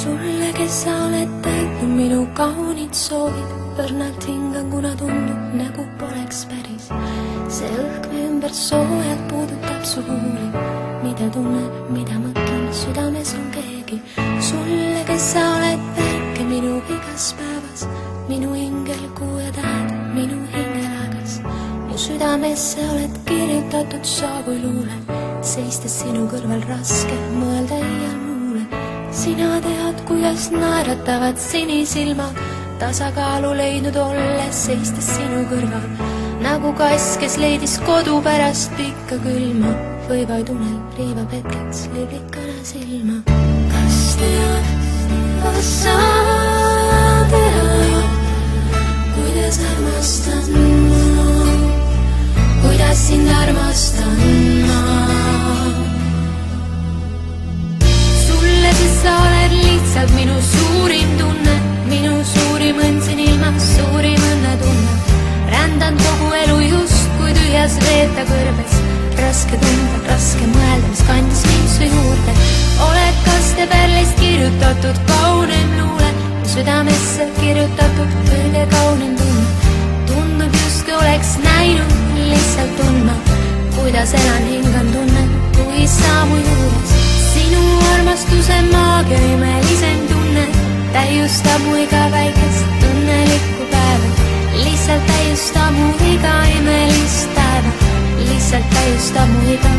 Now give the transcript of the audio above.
Sulle, kes sa oled täitnud minu kaunid soovid, õrnalt hingan, kuna tundub, nagu poleks päris. See õhk me ümber soojalt puudutab su huuli, mida tunnen, mida mõtlen, südames on keegi. Sulle, kes sa oled väike minu igas päevas, minu hingel kuu ja tähed, minu hingelagas. Mu südamesse oled kirjutatud sa kui luule, seistes sinu kõrval raske mõelda iial muule. Sina tead, kuidas naeratavad sinisilmad, tasakaalu leidnud olles seistes sinu kõrval. Nagu kass, kes leidis kodu pärast pikka külma, või vaid unel riivab hetkeks liblikana silma. Kas tead, kas sa tead, kuidas armastan ma, kuidas sind armastan ma? Siis sa oled lihtsalt minu suurim tunne, minu suurim õnn siin ilmas, suurim õnnetunne. Rändan kogu elu justkui tühjas veeta kõrbes, raske tunda, raske mõelda, mis kandis mind su juurde. Oled kastepärlist kirjutatud kaunim luule, südamesse kirjutatud kõige kaunim tunne. Tundub justkui oleks näinud, lihtsalt tundma, kuidas elan, hingan, tunnen, kui sa mu juures. Sinu armastuse maagia imelisem tunne täiustab mu iga väikest õnnelikku päeva. Lihtsalt täiustab mu iga imelist päeva, lihtsalt täiustab mu iga